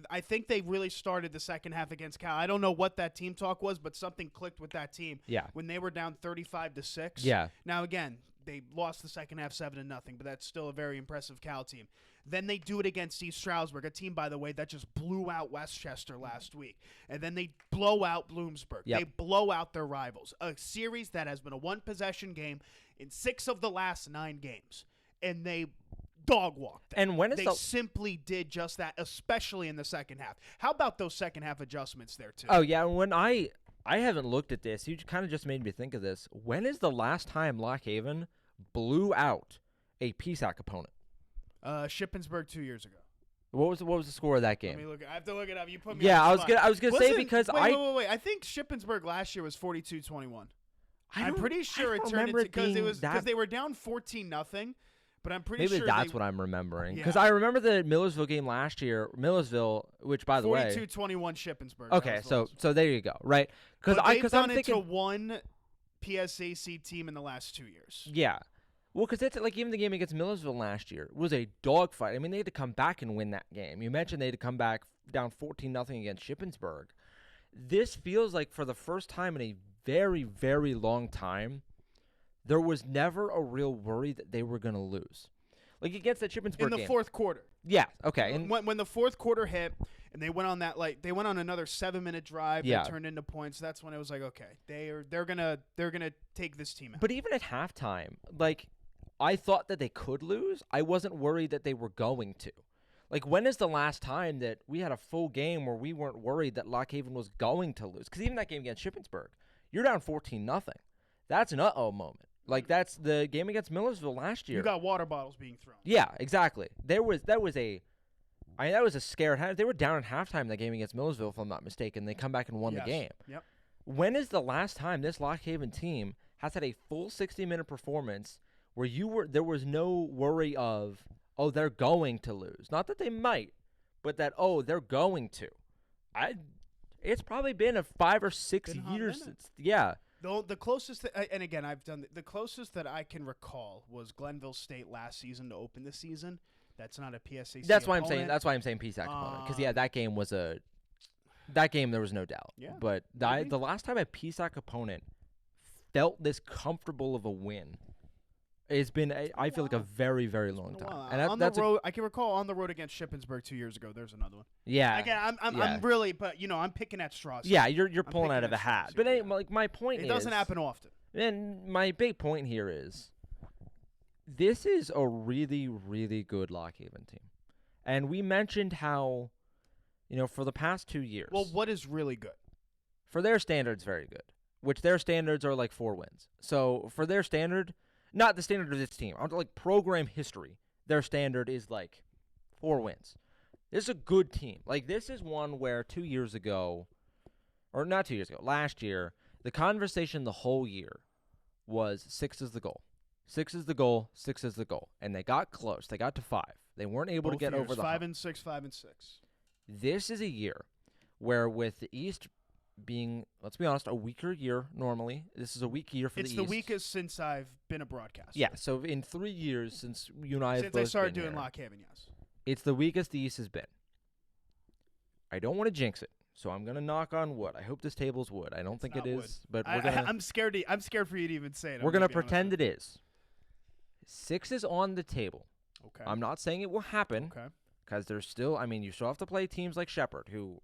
they really started the second half against Cal. I don't know what that team talk was, but something clicked with that team. Yeah. When they were down 35-6. Yeah. Now, again, they lost the second half 7-0, but that's still a very impressive Cal team. Then they do it against East Stroudsburg, a team, by the way, that just blew out Westchester last week. And then they blow out Bloomsburg. Yep. They blow out their rivals. A series that has been a one-possession game in 6 of the last 9 games. And they dog walked them. And when is they simply did just that, especially in the second half. How about those second half adjustments there, too? Oh, yeah, when I haven't looked at this. You kind of just made me think of this. When is the last time Lock Haven blew out a PSAC opponent? Shippensburg 2 years ago. What was the score of that game? Let me look. I have to look it up. You put me. Yeah, on the I was gonna say because wait. I think Shippensburg last year was 42-21. I'm pretty sure it turned into because they were down 14-0. But I'm pretty sure that's what I'm remembering. Because I remember the Millersville game last year. Millersville, which by the way, 42-21 Shippensburg. Okay, so there you go. Right? Because I'm thinking into one PSAC team in the last 2 years. Yeah. Well, because it's like even the game against Millersville last year was a dogfight. I mean, they had to come back and win that game. You mentioned they had to come back down 14-0 against Shippensburg. This feels like for the first time in a very, very long time, there was never a real worry that they were going to lose. Like against that Shippensburg game. In the fourth quarter. Yeah, okay. And when the fourth quarter hit and they went on another 7-minute drive that turned into points, that's when it was like, okay, they're going to take this team out. But even at halftime, like I thought that they could lose. I wasn't worried that they were going to. Like, when is the last time that we had a full game where we weren't worried that Lock Haven was going to lose? Because even that game against Shippensburg, you're down 14-0. That's an uh-oh moment. Like, that's the game against Millersville last year. You got water bottles being thrown. Yeah, exactly. That was a scared. They were down at halftime in that game against Millersville, if I'm not mistaken. They come back and won the game. Yep. When is the last time this Lock Haven team has had a full 60-minute performance where there was no worry of, oh, they're going to lose? Not that they might, but that, oh, they're going to. It's probably been 5 or 6 years since. Yeah. The closest, and again, I've done the closest that I can recall was Glenville State last season to open the season. That's not a PSAC. That's why I'm saying PSAC opponent, because that game was that game there was no doubt. Yeah, but the last time a PSAC opponent felt this comfortable of a win, it's been I feel like a very, very long time. And on the road, I can recall on the road against Shippensburg 2 years ago. There's another one. Yeah. Again, I'm really, but I'm picking at straws. Yeah, you're pulling out of a hat. But like my point is, it doesn't happen often. And my big point here is, this is a really, really good Lock Haven team, and we mentioned how, for the past 2 years. Well, what is really good? For their standards, very good. which their standards are like 4 wins. So for their standard, not the standard of this team, like program history, their standard is like 4 wins. This is a good team. Like, this is one where 2 years ago, or not 2 years ago, last year, the conversation the whole year was 6 is the goal. 6 is the goal, 6 is the goal. And they got close. They got to 5. They weren't able to get years, over the 5 hump. and 6, 5 and 6. This is a year where, with the East being, let's be honest, a weaker year normally. This is a weak year for the East. It's the weakest since I've been a broadcaster. Yeah, so in 3 years since you and I have since both I started been doing here, Lock Haven, yes. it's the weakest the East has been. I don't want to jinx it, so I'm gonna knock on wood. I hope this table's wood. I don't think it is, wood. but we're gonna. I'm scared. I'm scared for you to even say it. We're gonna pretend it is. 6 is on the table. Okay. I'm not saying it will happen. Okay. Because there's still, I mean, you still have to play teams like Shepherd, who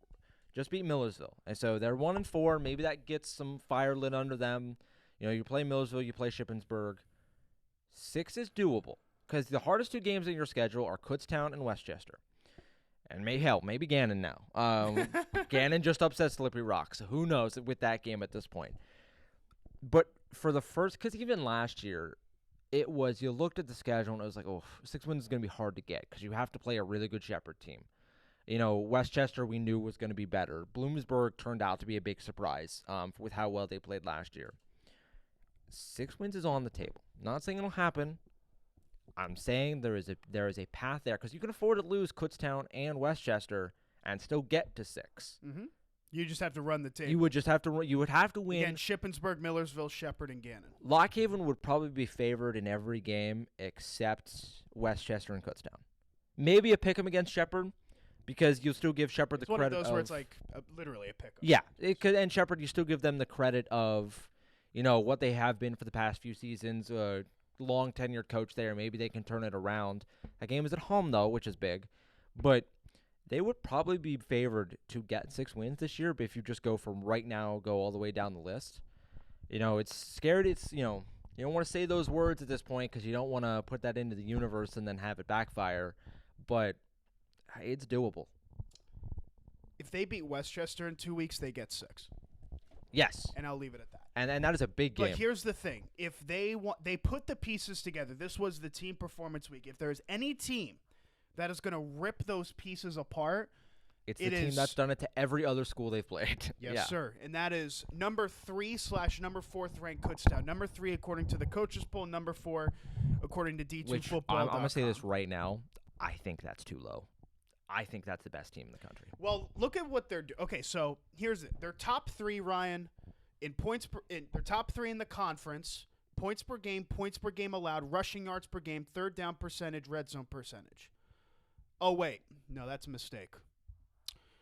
just beat Millersville. And so they're 1-4. Maybe that gets some fire lit under them. You know, you play Millersville, you play Shippensburg. 6 is doable. Because the hardest 2 games in your schedule are Kutztown and Westchester. And maybe Gannon now. Gannon just upset Slippery Rock, so who knows with that game at this point. But for the first, because even last year, it was, you looked at the schedule and it was like, oh, 6 wins is going to be hard to get because you have to play a really good Shepherd team. You know, Westchester we knew was going to be better. Bloomsburg turned out to be a big surprise with how well they played last year. 6 wins is on the table. Not saying it'll happen. I'm saying there is a path there because you can afford to lose Kutztown and Westchester and still get to 6. Mm-hmm. You just have to run the table. You would just have to. You would have to win. Again, Shippensburg, Millersville, Shepherd, and Gannon. Lock Haven would probably be favored in every game except Westchester and Kutztown. Maybe a pick'em against Shepherd because you'll still give Shepherd the credit. It's one of those where it's like literally a pick'em. Yeah, and Shepherd, you still give them the credit of, you know, what they have been for the past few seasons. Long tenured coach there. Maybe they can turn it around. That game is at home though, which is big, but they would probably be favored to get 6 wins this year, but if you just go from right now, go all the way down the list. You know, it's scared. It's, you know, you don't want to say those words at this point because you don't want to put that into the universe and then have it backfire, but it's doable. If they beat Westchester in 2 weeks, they get 6. Yes. And I'll leave it at that. And that is a big game. But here's the thing. If they put the pieces together, this was the team performance week. If there's any team that is going to rip those pieces apart, it's the team that's done it to every other school they've played. Yes, sir. And that is number 3/number 4th ranked Kutztown. Number 3 according to the coaches poll. Number 4 according to D2 Football. I'm going to say this right now. I think that's too low. I think that's the best team in the country. Well, look at what they're doing. Okay, so here's it. They're top 3, Ryan, in points. They're top 3 in the conference. Points per game allowed, rushing yards per game, third down percentage, red zone percentage. Oh, wait. No, that's a mistake.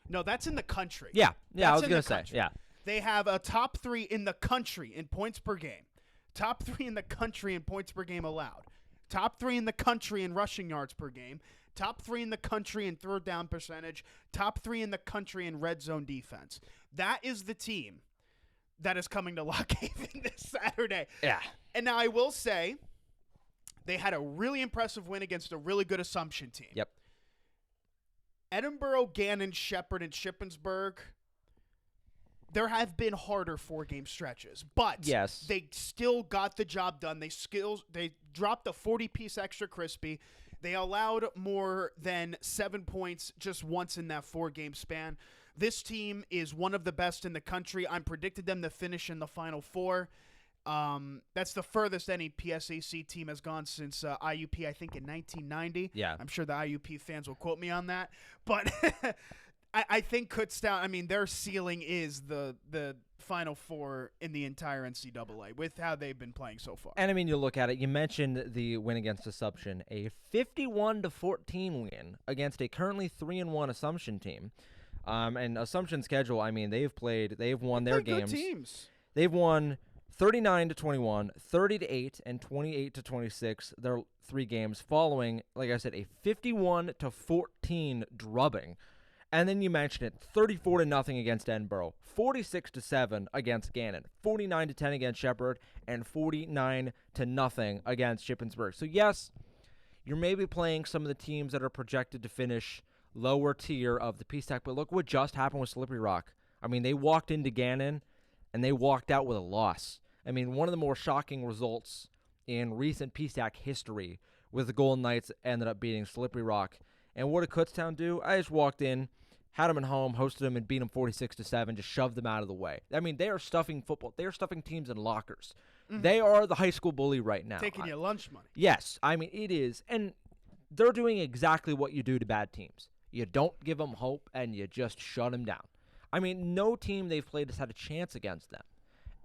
No, that's in the country. Yeah, I was going to say, yeah. They have a top 3 in the country in points per game. Top 3 in the country in points per game allowed. Top 3 in the country in rushing yards per game. Top 3 in the country in third down percentage. Top 3 in the country in red zone defense. That is the team that is coming to Lock Haven this Saturday. Yeah. And now I will say they had a really impressive win against a really good Assumption team. Yep. Edinburgh, Gannon, Shepherd, and Shippensburg, there have been harder 4-game stretches, but yes, they still got the job done. They dropped a 40-piece extra crispy. They allowed more than 7 points just once in that 4-game span. This team is one of the best in the country. I'm predicted them to finish in the Final Four. That's the furthest any PSAC team has gone since IUP, I think, in 1990. Yeah. I'm sure the IUP fans will quote me on that. But I think Kutztown, I mean, their ceiling is the Final Four in the entire NCAA with how they've been playing so far. And, I mean, you look at it. You mentioned the win against Assumption, a 51-14 win against a currently 3-1 Assumption team. And Assumption's schedule, I mean, they've won their games. Good teams. They've won 39-21, 30-8, and 28-26. Their 3 games following, like I said, a 51-14 drubbing. And then you mentioned it, 34-0 against Edinburgh, 46-7 against Gannon, 49-10 against Shepherd, and 49-0 against Shippensburg. So yes, you're maybe playing some of the teams that are projected to finish lower tier of the Peace Stack, but look what just happened with Slippery Rock. I mean, they walked into Gannon. and they walked out with a loss. I mean, one of the more shocking results in recent PSAC history was the Golden Knights ended up beating Slippery Rock. And what did Kutztown do? I just walked in, had them at home, hosted them, and beat them 46-7, just shoved them out of the way. I mean, they are stuffing football. They are stuffing teams in lockers. Mm-hmm. They are the high school bully right now. Taking your lunch money. Yes. I mean, it is. And they're doing exactly what you do to bad teams. You don't give them hope, and you just shut them down. I mean, no team they've played has had a chance against them.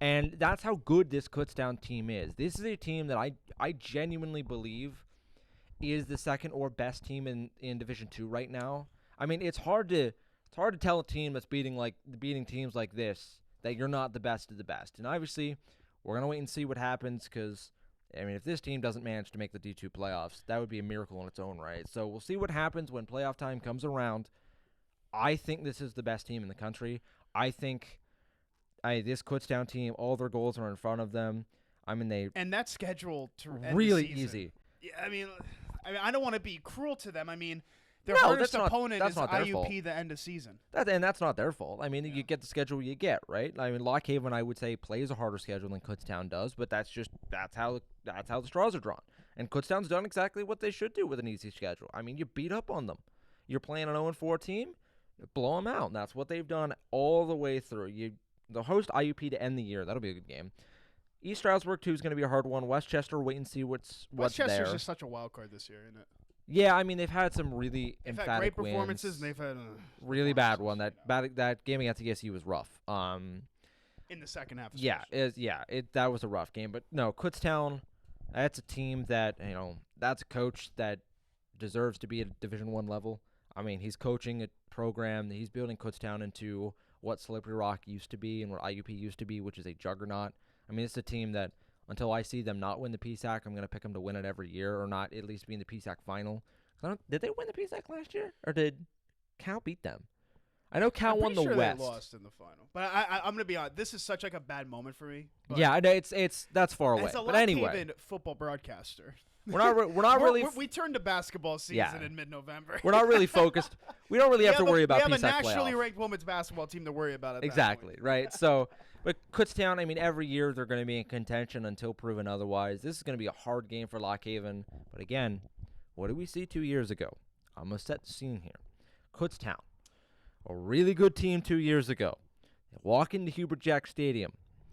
And that's how good this Kutztown team is. This is a team that I genuinely believe is the second or best team in Division II right now. I mean, it's hard to tell a team that's beating teams like this that you're not the best of the best. And obviously, we're going to wait and see what happens because, I mean, if this team doesn't manage to make the D2 playoffs, that would be a miracle in its own right. So we'll see what happens when playoff time comes around. I think this is the best team in the country. I think this Kutztown team, all their goals are in front of them. I mean, and that schedule to end really the season, easy. Yeah, I mean, I don't want to be cruel to them. I mean, their hardest opponent is IUP the end of season. And that's not their fault. I mean, you get the schedule you get, right? I mean, Lock Haven, I would say, plays a harder schedule than Kutztown does, but that's how the straws are drawn. And Kutztown's done exactly what they should do with an easy schedule. I mean, you beat up on them. You're playing an 0-4 team, blow them out. And that's what they've done all the way through. They'll host IUP to end the year. That'll be a good game. East Stroudsburg, too, is going to be a hard one. Westchester, wait and see what's there. Westchester's just such a wild card this year, isn't it? Yeah, I mean, they've had some really emphatic had great performances, wins. And they've had really bad one. That game against ESU was rough. In the second half. That was a rough game. But no, Kutztown, that's a team that that's a coach that deserves to be at Division I level. I mean, he's coaching a program. He's building Kutztown into what Slippery Rock used to be and what IUP used to be, which is a juggernaut. I mean, it's a team that until I see them not win the PSAC, I'm going to pick them to win it every year or not at least be in the PSAC final. Did they win the PSAC last year? Or did Cal beat them? I know Cal won the West. They lost in the final. But I'm going to be honest. This is such like a bad moment for me. Yeah, it's that's far away. As a but anyway, Haven football broadcaster. We're not really. We turned to basketball season in mid-November. We're not really focused. We don't really have to worry about PSAC playoff. We have a nationally ranked women's basketball team to worry about. Exactly, right? So, but Kutztown, I mean, every year they're going to be in contention until proven otherwise. This is going to be a hard game for Lock Haven. But again, what did we see 2 years ago? I'm going to set the scene here. Kutztown, a really good team 2 years ago. They walk into Hubert Jack Stadium.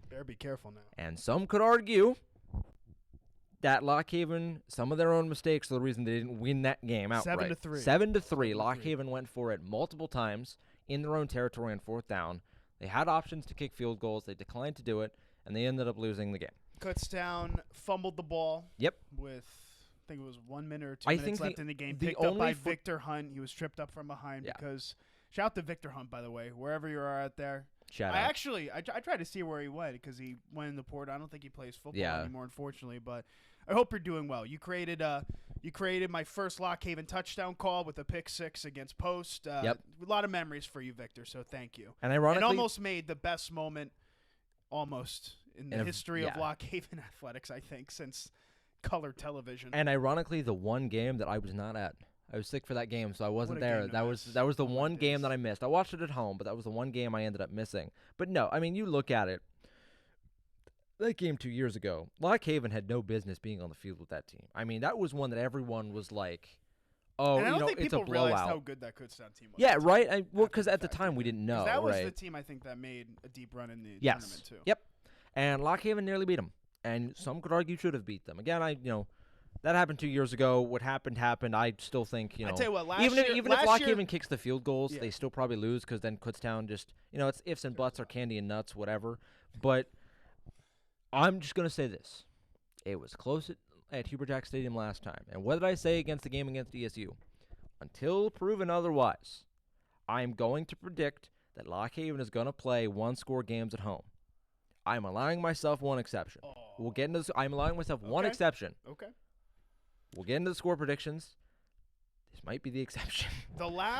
Better be careful now. And some could argue that Lock Haven, some of their own mistakes are the reason they didn't win that game outright. 7-3. 7-3. Lock Haven went for it multiple times in their own territory on fourth down. They had options to kick field goals. They declined to do it, and they ended up losing the game. Kutztown fumbled the ball. Yep. With, I think it was 1 minute or 2 minutes left in the game. Picked up by Victor Hunt. He was tripped up from behind because, shout out to Victor Hunt, by the way, wherever you are out there. Shout out. I tried to see where he went because he went in the port. I don't think he plays football anymore, unfortunately, but I hope you're doing well. You created my first Lock Haven touchdown call with a pick 6 against Post. A lot of memories for you, Victor, so thank you. And ironically, almost made the best moment in the history of Lock Haven athletics, I think, since color television. And ironically, the one game that I was not at. I was sick for that game, so I wasn't there. That was the one game that I missed. I watched it at home, but that was the one game I ended up missing. But no, I mean, you look at it. That game 2 years ago, Lock Haven had no business being on the field with that team. I mean, that was one that everyone was like, "Oh, and I don't think it's a people blowout." realized how good that Kutztown team was. Yeah, right. Because at the time we didn't know. That was the team I think that made a deep run in the tournament too. Yep. And Lock Haven nearly beat them, and some could argue should have beat them. Again, that happened 2 years ago. What happened. I still think I tell you what, even if Lock Haven kicks the field goals, they still probably lose because then Kutztown just it's ifs and buts or candy and nuts, whatever. But I'm just going to say this. It was close at Hubert Jack Stadium last time. And what did I say against the game against ESU? Until proven otherwise, I'm going to predict that Lock Haven is going to play one-score games at home. I'm allowing myself one exception. We'll get into this. I'm allowing myself one exception. Okay. We'll get into the score predictions. This might be the exception.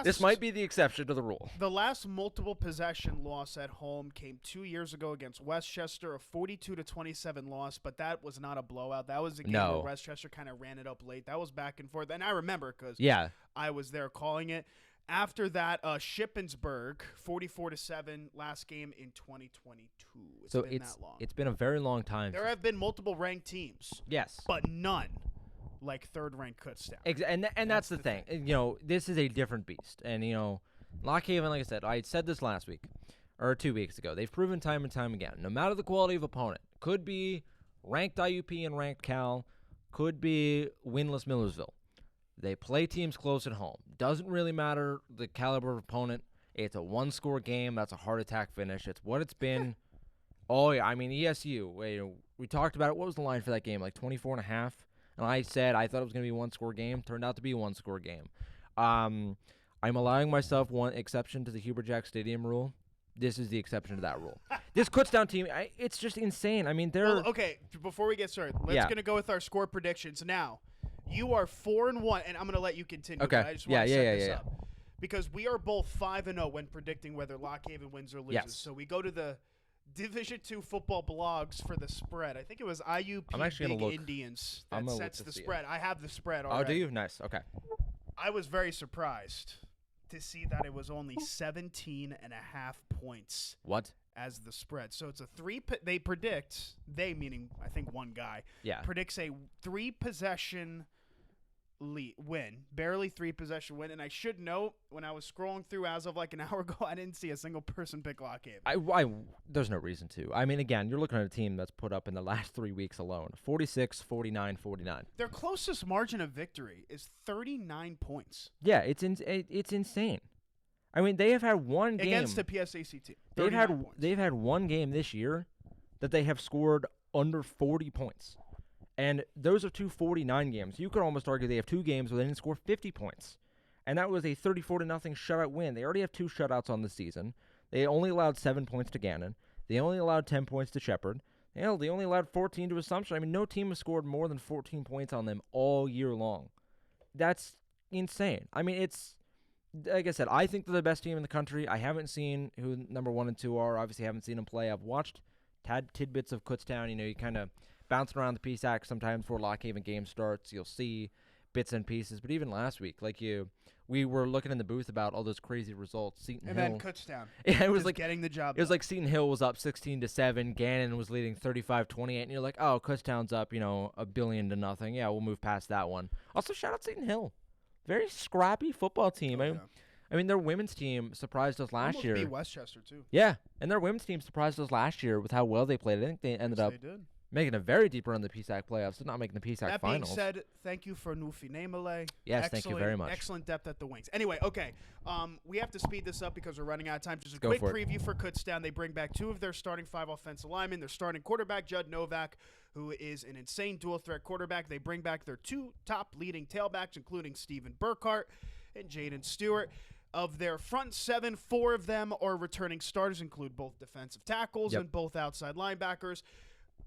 This might be the exception to the rule. The last multiple possession loss at home came 2 years ago against Westchester, a 42-27 loss, but that was not a blowout. That was a game where Westchester kind of ran it up late. That was back and forth, and I remember because I was there calling it. After that, Shippensburg, 44-7, last game in 2022. It's been that long. It's been a very long time. There have been multiple ranked teams. Yes. But none like third-ranked Kutztown. And that's the thing. You know, this is a different beast. And, you know, Lock Haven, like I said, I said this last week or 2 weeks ago. They've proven time and time again, no matter the quality of opponent, could be ranked IUP and ranked Cal, could be winless Millersville. They play teams close at home. Doesn't really matter the caliber of opponent. It's a one-score game. That's a heart attack finish. It's what it's been. Oh, yeah. I mean, ESU. We talked about it. What was the line for that game? Like 24.5? And I said I thought it was going to be a one-score game. Turned out to be a one-score game. I'm allowing myself one exception to the Huber Jack Stadium rule. This is the exception to that rule. This Kutztown team, it's just insane. I mean, they're... Well, okay, before we get started, let's going to go with our score predictions now. You are 4-1, and I'm going to let you continue. Okay. I just want to set this up. Because we are both 5-0 when predicting whether Lock Haven wins or loses. Yes. So we go to the Division II football blogs for the spread. I think it was IUP I'm actually Big look. Indians I'm that gonna sets look to the see spread. it. I have the spread already. Oh, do you? Nice. Okay. I was very surprised to see that it was only 17.5 points. What? As the spread. So it's a they predict, they meaning I think one guy, predicts a 3-possession win, barely 3-possession win. And I should note, when I was scrolling through as of like an hour ago, I didn't see a single person pick Lock Haven. There's no reason to. I mean, again, you're looking at a team that's put up in the last 3 weeks alone 46, 49, 49. Their closest margin of victory is 39 points. Yeah, it's insane. I mean, they have had one game against the PSAC team. They've had one game this year that they have scored under 40 points. And those are 2 49 games. You could almost argue they have 2 games where they didn't score 50 points. And that was a 34-0 shutout win. They already have 2 shutouts on the season. They only allowed 7 points to Gannon. They only allowed 10 points to Shepherd. Hell, they only allowed 14 to Assumption. I mean, no team has scored more than 14 points on them all year long. That's insane. I mean, it's... Like I said, I think they're the best team in the country. I haven't seen who number 1 and 2 are. Obviously, haven't seen them play. I've watched tidbits of Kutztown. You know, you kind of bouncing around the PSAC sometimes before Lock Haven game starts. You'll see bits and pieces. But even last week, we were looking in the booth about all those crazy results. Seton Hill. And then Kutztown. Yeah, it was just like getting the job. It was like Seton Hill was up 16-7. Gannon was leading 35-28, and you're like, oh, Kutztown's up, $1 billion to nothing. Yeah, we'll move past that one. Also, shout out Seton Hill. Very scrappy football team. I mean, their women's team surprised us last year. Beat Westchester, too. Yeah, and their women's team surprised us last year with how well they played. I think they ended up making a very deep run in the PSAC playoffs, but not making the PSAC finals. That being said, thank you for Nufi Nemele. Yes, thank you very much. Excellent depth at the wings. Anyway, okay, we have to speed this up because we're running out of time. Just a quick preview for Kutztown. They bring back 2 of their starting 5 offensive linemen. Their starting quarterback, Judd Novak, who is an insane dual-threat quarterback. They bring back their 2 top leading tailbacks, including Stephen Burkhart and Jaden Stewart. Of their front 7, 4 of them are returning starters, include both defensive tackles and both outside linebackers.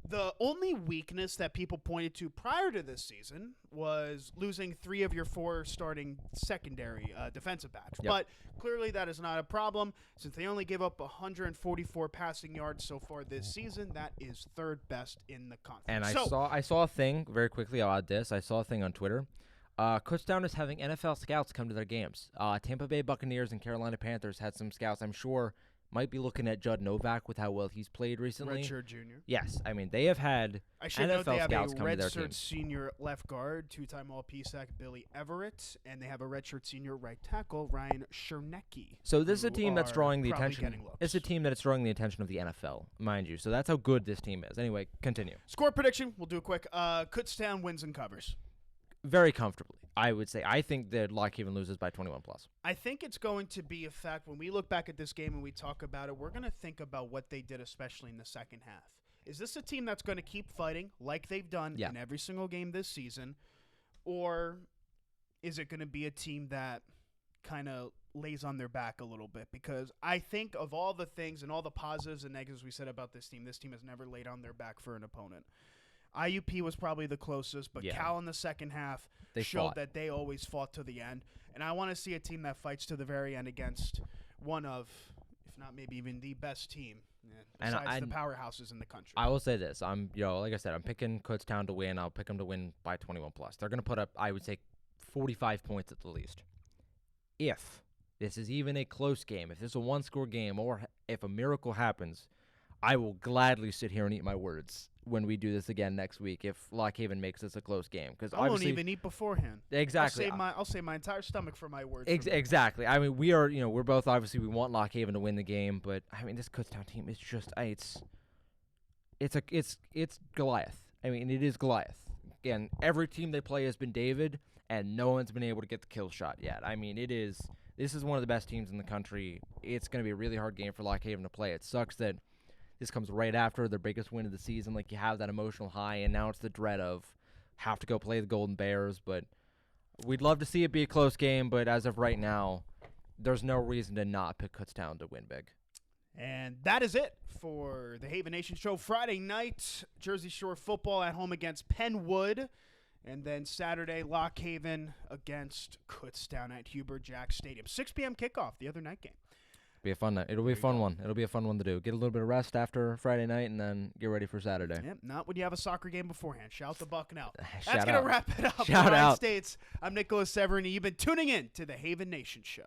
The only weakness that people pointed to prior to this season was losing 3 of your 4 starting secondary defensive backs. But clearly that is not a problem. Since they only give up 144 passing yards so far this season, that is 3rd best in the conference. And I saw a thing, very quickly, I'll add this. I saw a thing on Twitter. Kutztown is having NFL scouts come to their games. Tampa Bay Buccaneers and Carolina Panthers had some scouts. I'm sure might be looking at Judd Novak with how well he's played recently. Redshirt junior. Yes, I mean they have had NFL scouts come to their team. They have a redshirt senior left guard, 2-time All-PSAC Billy Everett, and they have a redshirt senior right tackle Ryan Chernecki. So this is a team that's drawing the attention. It's a team that is drawing the attention of the NFL, mind you. So that's how good this team is. Anyway, continue. Score prediction. We'll do it quick. Kutztown wins and covers. Very comfortably, I would say. I think that Lock Haven loses by 21+. I think it's going to be a fact when we look back at this game and we talk about it, we're going to think about what they did, especially in the second half. Is this a team that's going to keep fighting like they've done in every single game this season? Or is it going to be a team that kind of lays on their back a little bit? Because I think of all the things and all the positives and negatives we said about this team has never laid on their back for an opponent. IUP was probably the closest, but Cal in the second half showed that they always fought to the end. And I want to see a team that fights to the very end against one of, if not maybe even the best team besides the powerhouses in the country. I will say this. Like I said, I'm picking Kutztown to win. I'll pick them to win by 21+. They're going to put up, I would say, 45 points at the least. If this is even a close game, if this is a one-score game, or if a miracle happens, I will gladly sit here and eat my words when we do this again next week if Lock Haven makes this a close game. Because I won't even eat beforehand. Exactly. I'll save my entire stomach for my words. Exactly. I mean, we're both obviously we want Lock Haven to win the game, but I mean, this Kutztown team is just it's Goliath. I mean, it is Goliath. Again, every team they play has been David, and no one's been able to get the kill shot yet. I mean, this is one of the best teams in the country. It's going to be a really hard game for Lock Haven to play. It sucks that this comes right after their biggest win of the season. Like, you have that emotional high, and now it's the dread of have to go play the Golden Bears. But we'd love to see it be a close game, but as of right now, there's no reason to not pick Kutztown to win big. And that is it for the Haven Nation Show. Friday night, Jersey Shore football at home against Penwood. And then Saturday, Lock Haven against Kutztown at Hubert Jack Stadium. 6 p.m. kickoff, the other night game. Be a fun night. It'll be a fun one. It'll be a fun one to do. Get a little bit of rest after Friday night, and then get ready for Saturday. Yep, not when you have a soccer game beforehand. Shout the Bucknell. That's going to wrap it up. Shout out. States. I'm Nicholas Severini. You've been tuning in to the Haven Nation Show.